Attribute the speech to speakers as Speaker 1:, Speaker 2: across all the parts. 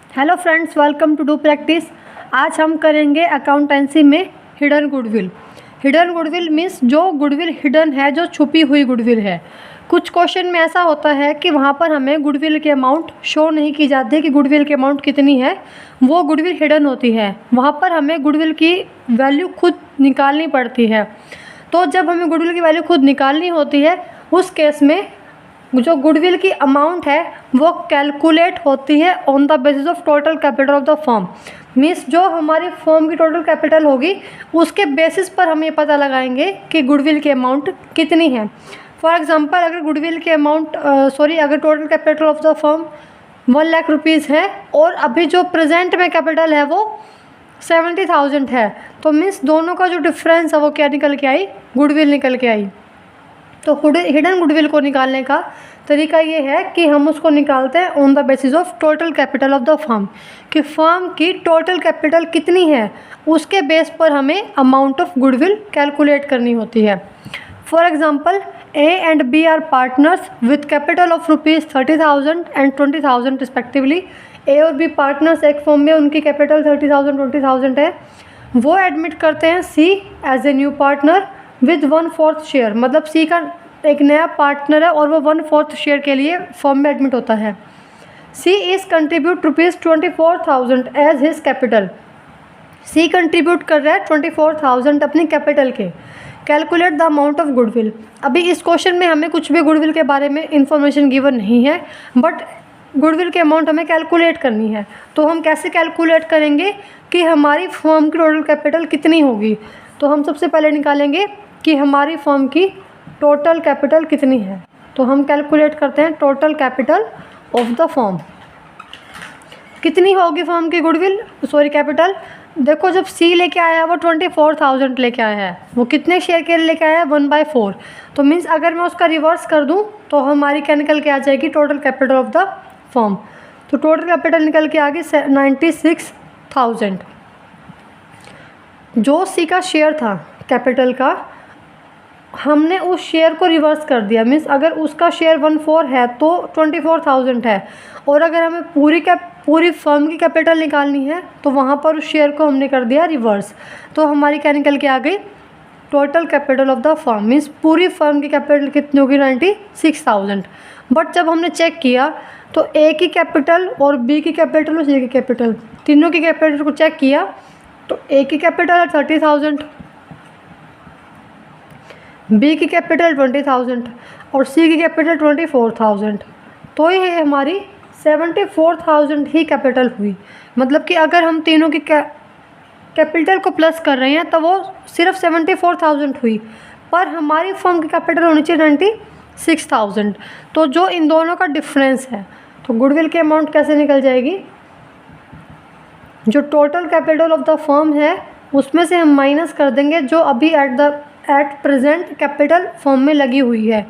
Speaker 1: Hello friends, welcome to do practice. आज हम करेंगे अकाउंटेंसी में hidden goodwill. Hidden goodwill means जो गुडविल हिडन है, जो छुपी हुई गुडविल है। कुछ क्वेश्चन में ऐसा होता है कि वहाँ पर हमें गुडविल की अमाउंट शो नहीं की जाती कि गुडविल की अमाउंट कितनी है, वो गुडविल हिडन होती है। वहाँ पर हमें गुडविल की वैल्यू खुद निकालनी पड़ती है। तो जब हमें गुडविल की वैल्यू खुद निकालनी होती है, उस केस में जो गुडविल की अमाउंट है वो कैलकुलेट होती है on the basis of total capital of the firm. Means जो हमारी फर्म की टोटल कैपिटल होगी उसके बेसिस पर हम ये पता लगाएंगे कि गुडविल की अमाउंट कितनी है। फॉर एग्जांपल, अगर गुडविल की अमाउंट अगर total capital of the firm 1 lakh rupees है और अभी जो प्रेजेंट में कैपिटल है वो 70,000 है, तो मीन्स दोनों का जो डिफरेंस है वो क्या निकल के आई, गुडविल निकल के आई। तो हिडन गुडविल को निकालने का तरीका ये है कि हम उसको निकालते हैं on the basis of total capital of the firm, कि फर्म की टोटल कैपिटल कितनी है उसके बेस पर हमें अमाउंट ऑफ गुडविल कैलकुलेट करनी होती है। For example, A and B are partners with capital of ₹30,000 and 20,000 respectively. A और बी पार्टनर्स एक फर्म में, उनकी कैपिटल 30,000 20,000 है। वो एडमिट करते हैं C as a new partner with 1/4 share. मतलब सी का एक नया पार्टनर है और वो 1/4 शेयर के लिए फर्म में एडमिट होता है। C is contribute ₹24,000 as his capital. C contribute कर रहा है 24,000 अपनी कैपिटल के। Calculate the amount of goodwill. अभी इस क्वेश्चन में हमें कुछ भी गुडविल के बारे में इंफॉर्मेशन गिवन नहीं है, बट गुडविल की अमाउंट हमें कैलकुलेट करनी है। तो हम कैसे कैलकुलेट करेंगे कि हमारी फर्म की टोटल कैपिटल कितनी होगी। तो हम सबसे पहले निकालेंगे कि हमारी फर्म की टोटल कैपिटल कितनी है। तो हम कैलकुलेट करते हैं total capital of the firm. कितनी होगी फर्म की कैपिटल। देखो, जब सी लेके आया है वो 24,000 लेके आया है। वो कितने शेयर के लेके आया है, 1/4। तो मीन्स अगर मैं उसका रिवर्स कर दूं तो हमारी क्या निकल के आ जाएगी, total capital of the firm. तो टोटल कैपिटल निकल के आ गई 96,000। जो सी का शेयर था कैपिटल का, हमने उस शेयर को रिवर्स कर दिया। मीन्स अगर उसका शेयर 1/4 है तो 24,000 है, और अगर हमें पूरी फर्म की कैपिटल निकालनी है तो वहाँ पर उस शेयर को हमने कर दिया रिवर्स। तो हमारी क्या निकल के आ गई, total capital of the firm. Means पूरी फर्म की कैपिटल कितनी होगी, 96,000। बट जब हमने चेक किया तो ए की कैपिटल और बी की कैपिटल और सी की कैपिटल, तीनों की कैपिटल को चेक किया तो ए की कैपिटल है 30,000, बी की कैपिटल 20,000 और सी की कैपिटल 24,000। तो ये हमारी 74,000 ही कैपिटल हुई। मतलब कि अगर हम तीनों की कैपिटल को प्लस कर रहे हैं तो वो सिर्फ 74,000 हुई, पर हमारी फर्म की कैपिटल होनी चाहिए 96,000। तो जो इन दोनों का डिफरेंस है, तो गुडविल की अमाउंट कैसे निकल जाएगी, जो total capital of the firm है उसमें से हम माइनस कर देंगे जो अभी एट प्रेजेंट कैपिटल फर्म में लगी हुई है।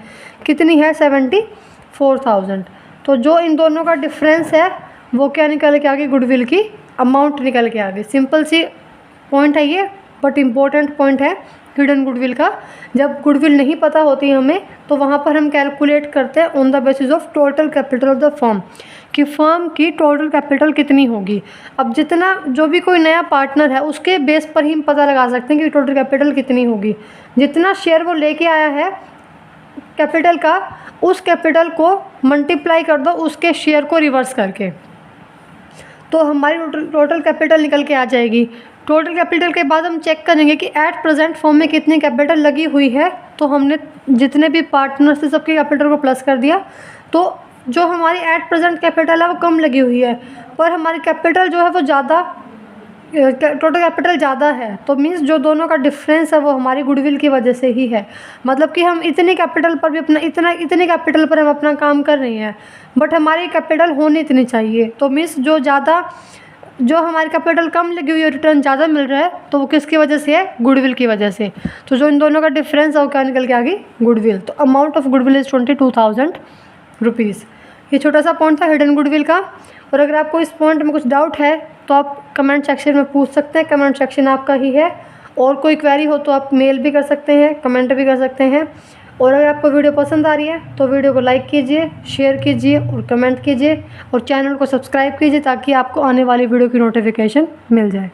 Speaker 1: कितनी है, 74,000। तो जो इन दोनों का डिफरेंस है वो क्या निकल के आ गई, गुडविल की अमाउंट निकल के आ गई। सिंपल सी पॉइंट है ये, बट इम्पोर्टेंट पॉइंट है हिडन गुडविल का। जब गुडविल नहीं पता होती हमें तो वहाँ पर हम कैलकुलेट करते हैं on the basis of total capital of the firm, कि फर्म की टोटल कैपिटल कितनी होगी। अब जितना जो भी कोई नया पार्टनर है उसके बेस पर ही हम पता लगा सकते हैं कि टोटल कैपिटल कितनी होगी। जितना शेयर वो लेके आया है कैपिटल का, उस कैपिटल को मल्टीप्लाई कर दो उसके शेयर को रिवर्स करके, तो हमारी टोटल कैपिटल निकल के आ जाएगी। टोटल कैपिटल के बाद हम चेक करेंगे कि एट प्रेजेंट फर्म में कितनी कैपिटल लगी हुई है। तो हमने जितने भी पार्टनर्स थे सबके कैपिटल को प्लस कर दिया, तो जो हमारी एट प्रेजेंट कैपिटल है वो कम लगी हुई है, पर हमारी कैपिटल जो है वो ज़्यादा, टोटल कैपिटल ज़्यादा है। तो मीन्स जो दोनों का डिफरेंस है वो हमारी गुडविल की वजह से ही है। मतलब कि हम इतनी कैपिटल पर भी इतनी कैपिटल पर हम अपना काम कर रहे हैं, बट हमारी कैपिटल होनी इतनी चाहिए। तो मीन्स जो हमारी कैपिटल कम लगी हुई है, रिटर्न ज़्यादा मिल रहा है, तो वो किसकी वजह से है, गुडविल की वजह से। तो जो इन दोनों का डिफरेंस है वो क्या निकल के आ गई, गुडविल। तो amount of goodwill is 22,000 rupees. ये छोटा सा पॉइंट था हिडन गुडविल का। और अगर आपको इस पॉइंट में कुछ डाउट है तो आप कमेंट सेक्शन में पूछ सकते हैं। कमेंट सेक्शन आपका ही है, और कोई क्वेरी हो तो आप मेल भी कर सकते हैं, कमेंट भी कर सकते हैं। और अगर आपको वीडियो पसंद आ रही है तो वीडियो को लाइक कीजिए, शेयर कीजिए और कमेंट कीजिए और चैनल को सब्सक्राइब कीजिए ताकि आपको आने वाली वीडियो की नोटिफिकेशन मिल जाए।